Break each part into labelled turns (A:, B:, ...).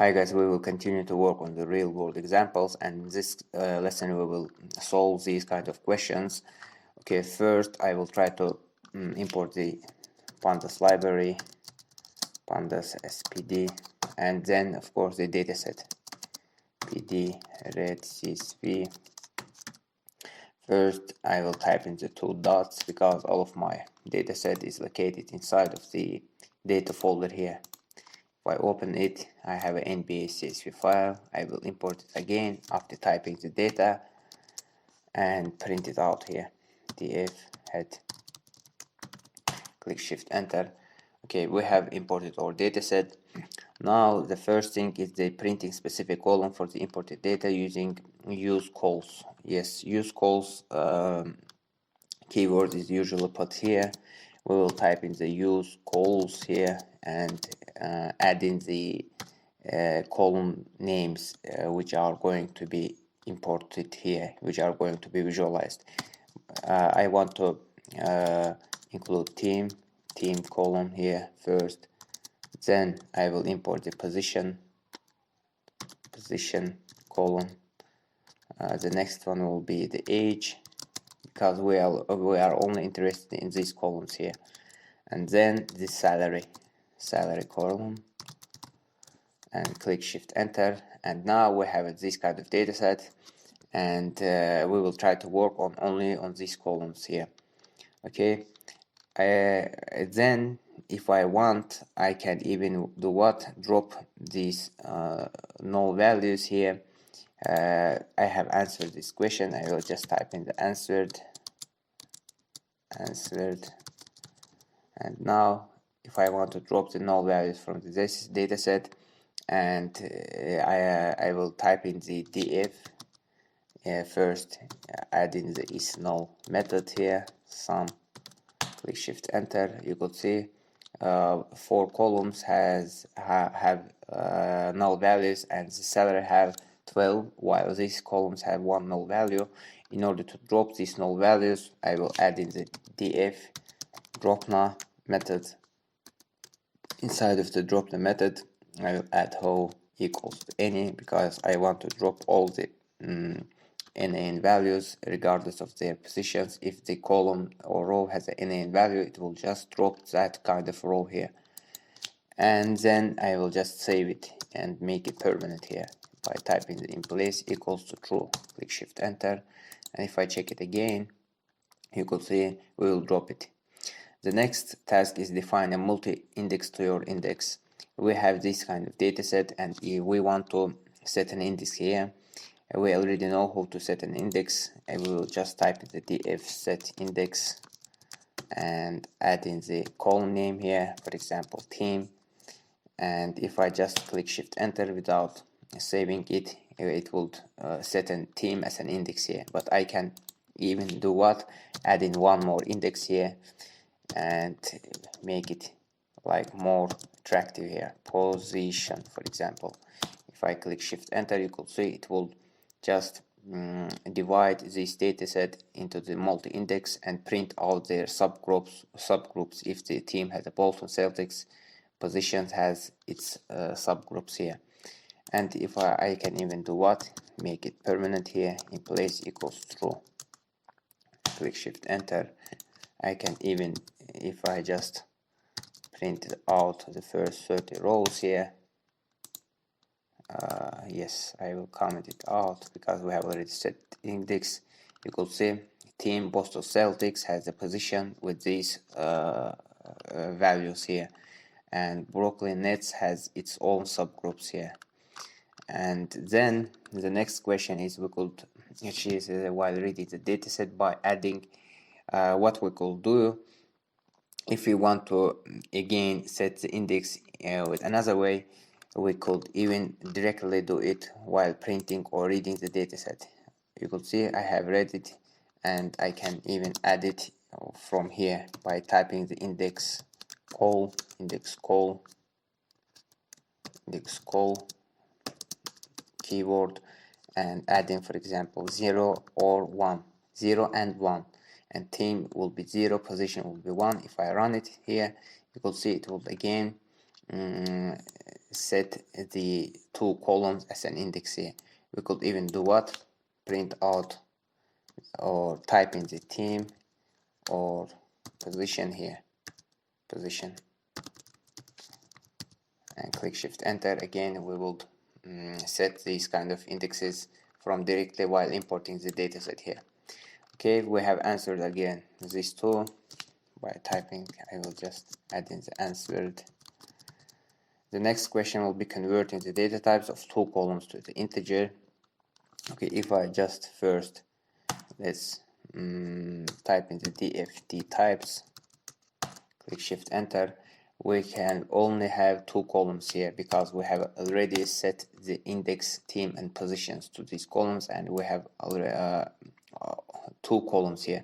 A: Hi guys, we will continue to work on the real world examples, and in this lesson we will solve these kind of questions. Okay, first I will try to import the pandas library, pandas spd, and then of course the dataset pd red csv. First I will type in the two dots because all of my dataset is located inside of the data folder here. If I open it, I have an NBA CSV file. I will import it again after typing the data and print it out here. df head, click shift enter. Okay, we have imported our dataset. Now the first thing is the printing specific column for the imported data using usecols. Yes, usecols keyword is usually put here. We will type in the usecols here and add in the column names which are going to be imported here, which are going to be visualized. I want to include team column here first, then I will import the position column. The next one will be the age, because we are only interested in these columns here, and then the salary column, and click shift enter. And now we have this kind of data set, and we will try to work only on these columns here. Okay, then if I want, I can even do what, drop these null values here. I have answered this question. I will just type in the answered, and now if I want to drop the null values from this data set, and I will type in the df first, add in the isNull method here, sum, click shift enter. You could see 4 columns have null values, and the salary have 12, while these columns have 1 null value. In order to drop these null values, I will add in the df dropNull method. Inside of the dropNull method, I will add how equals to any, because I want to drop all the NaN values regardless of their positions. If the column or row has an NaN value, it will just drop that kind of row here. And then I will just save it and make it permanent here by typing the in place equals to true. Click shift enter, and if I check it again, you could see we will drop it. The next task is define a multi-index to your index. We have this kind of data set, and if we want to set an index here, we already know how to set an index. I will just type in the df set index and add in the column name here, for example team. And if I just click shift enter without saving it, it will set a team as an index here. But I can even do what, add in one more index here and make it like more attractive here, position, for example. If I click shift enter, you could see it will just divide this dataset into the multi-index and print out their subgroups. If the team has a Boston Celtics, positions has its subgroups here. And if I can even do what, make it permanent here, in place equals true. Click shift enter. I can even, if I just print out the first 30 rows here, yes, I will comment it out because we have already set index. You could see team Boston Celtics has a position with these values here, and Brooklyn Nets has its own subgroups here. And then the next question is, we could achieve while reading the dataset by adding what we could do if we want to again set the index with another way. We could even directly do it while printing or reading the dataset. You could see I have read it, and I can even add it from here by typing the index call keyword and adding, for example, 0 or 1, 0 and 1, and team will be 0, position will be 1. If I run it here, you could see it will again set the two columns as an index here. We could even do what? Print out or type in the team or position here, position, and click shift enter. Again, we will set these kind of indexes from directly while importing the dataset here. Okay, we have answered again these two by typing. I will just add in the answered. The next question will be converting the data types of two columns to the integer. Okay, if I just first let's type in the dft types, click shift enter, we can only have two columns here because we have already set the index, team, and positions to these columns, and we have already two columns here.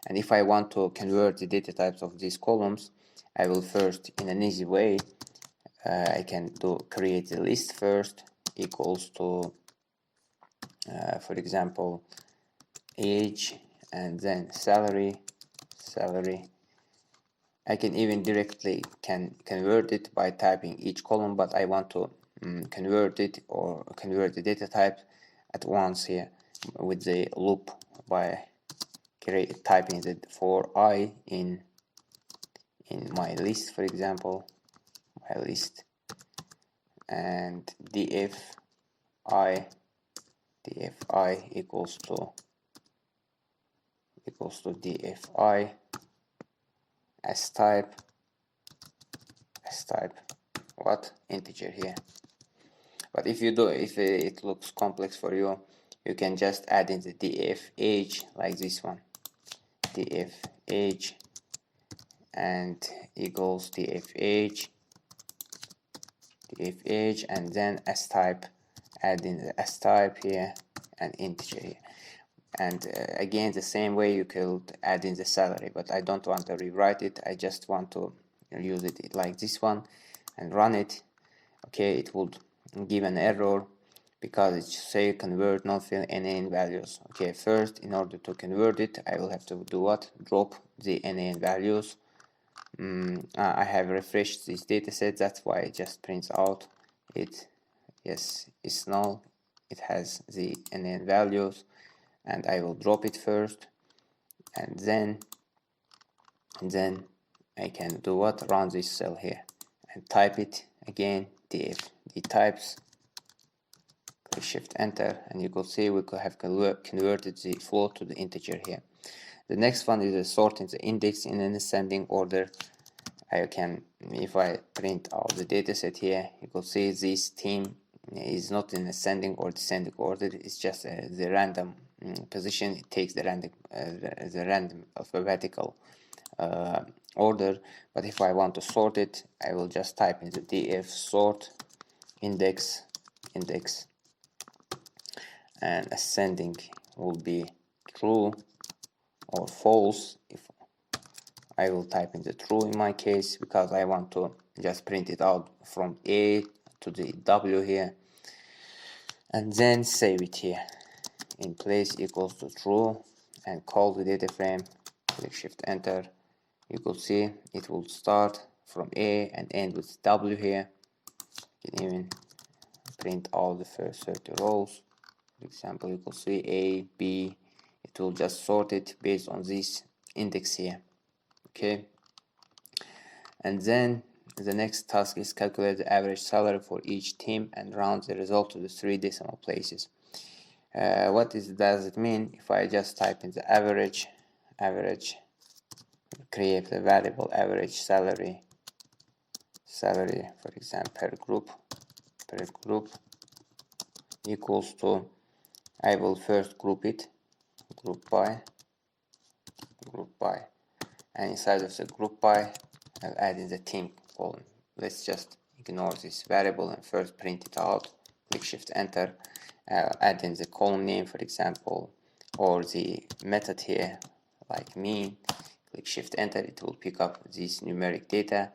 A: And if I want to convert the data types of these columns, I will first, in an easy way, I can create a list first equals to for example age, and then salary. I can even directly convert it by typing each column, but I want to convert it or convert the data type at once here with the loop by typing the for I in my list, for example, my list, and dfi equals to dfi as type what? Integer here. But if it looks complex for you, you can just add in the df age like this one, df age, and equals df age, and then as type, add in the as type here and integer here. And again, the same way you could add in the salary, but I don't want to rewrite it. I just want to use it like this one and run it. Okay, it would give an error because it say convert non-fill NaN values. Okay, first, in order to convert it, I will have to do what? Drop the NaN values. I have refreshed this dataset, that's why it just prints out it. Yes, it's null. It has the NaN values, and I will drop it first, and then I can do what? Run this cell here and type it again, df types, click shift enter, and you could see we could have converted the float to the integer here. The next one is sorting the index in an ascending order. I can, if I print out the dataset here, you could see this team is not in ascending or descending order. It's just the random position. It takes the random alphabetical order. But if I want to sort it, I will just type in the df sort index, and ascending will be true or false. If I will type in the true in my case, because I want to just print it out from A to the W here, and then save it here in place equals to true, and call the data frame, click shift enter. You could see it will start from A and end with W here. You can even print all the first 30 rows. For example, you could see A, B. It will just sort it based on this index here. Okay, and then the next task is calculate the average salary for each team and round the result to the 3 decimal places. What does it mean? If I just type in the average, create the variable average salary, for example, per group equals to, I will first group it, group by, and inside of the group by, I'll add in the team column. Let's just ignore this variable and first print it out. Click shift enter. Add in the column name, for example, or the method here, like mean. Click shift enter. It will pick up this numeric data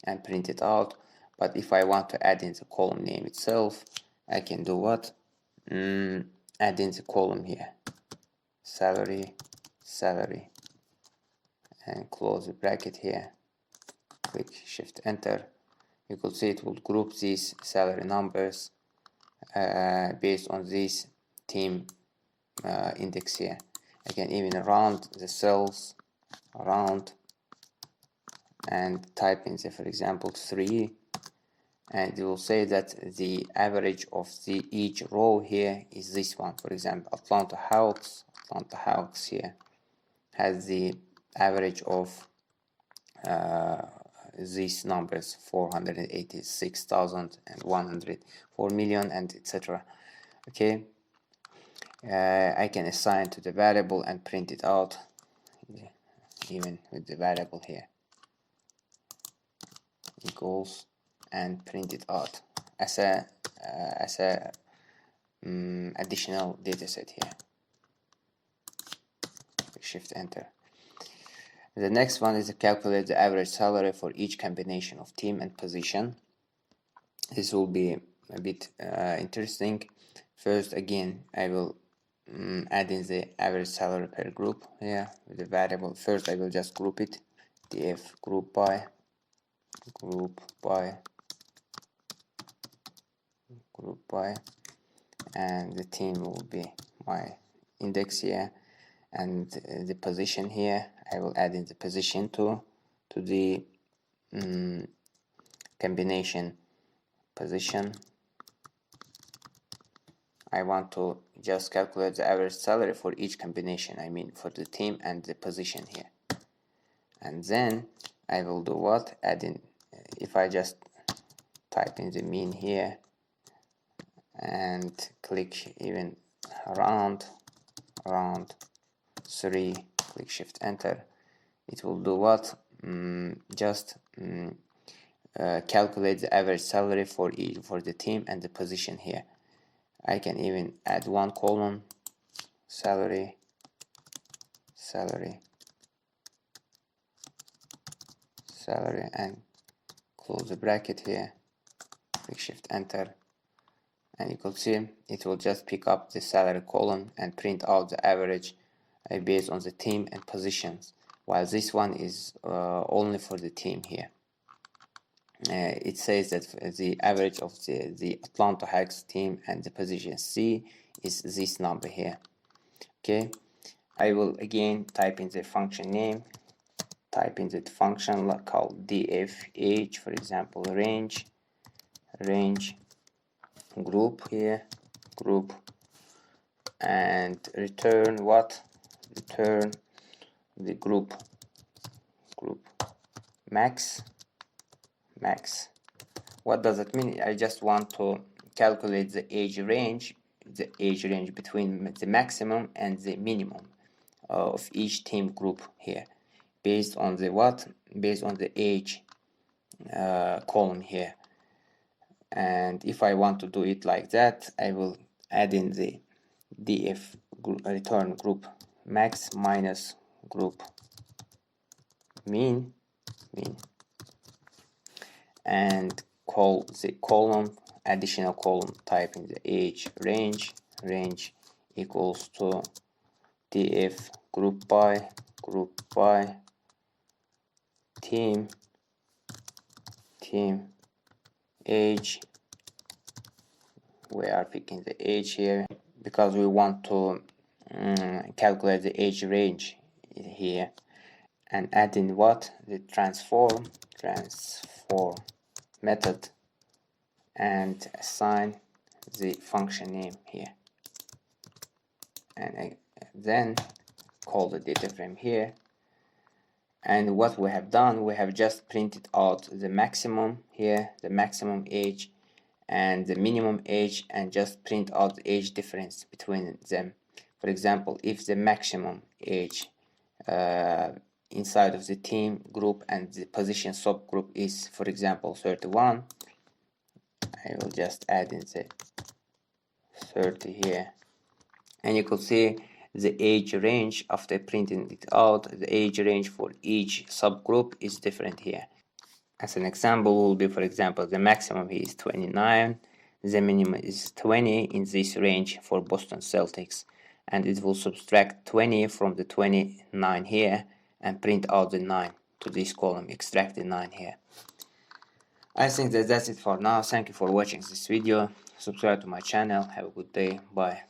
A: and print it out. But if I want to add in the column name itself, I can do what? Add in the column here, salary, and close the bracket here. Click shift enter. You could see it will group these salary numbers based on this team index here. I can even round the cells around and type in, for example, 3, and it will say that the average of each row here is this one. For example, Atlanta Hawks here has the average of these numbers, 486,100, 4 million, and etc. Okay, I can assign to the variable and print it out even with the variable here, equals, and print it out as a additional data set here. Shift enter. The next one is to calculate the average salary for each combination of team and position. This will be a bit interesting. First, again, I will add in the average salary per group here with the variable. First, I will just group it, df group by, and the team will be my index here, and the position here I will add in the position to the combination position. I want to just calculate the average salary for each combination, I mean for the team and the position here. And then I will do what? Add in, if I just type in the mean here and click even around 3, click shift enter, it will do what? Calculate the average salary for the team and the position here. I can even add one column, salary, and close the bracket here, click shift enter, and you can see it will just pick up the salary column and print out the average based on the team and positions, while this one is only for the team here. It says that the average of the Atlanta Hawks team and the position C is this number here. Okay, I will again type in the function name, type in the function called dfh, for example, range group here, and return what? Return the group max. What does it mean? I just want to calculate the age range between the maximum and the minimum of each team group here, based on the what? Based on the age column here. And if I want to do it like that, I will add in the df return group max minus group mean, and call the column, additional column, type in the age range equals to df group by team age. We are picking the age here because we want to calculate the age range here, and add in what? The transform method, and assign the function name here, and then call the data frame here. And what we have done, we have just printed out the maximum here, the maximum age, and the minimum age, and just print out the age difference between them. For example, if the maximum age inside of the team group and the position subgroup is, for example, 31, I will just add in the 30 here, and you could see the age range after printing it out. The age range for each subgroup is different here. As an example will be, for example, the maximum here is 29, the minimum is 20 in this range for Boston Celtics, and it will subtract 20 from the 29 here and print out the 9 to this column, extract the 9 here. I think that that's it for now. Thank you for watching this video. Subscribe to my channel. Have a good day. Bye.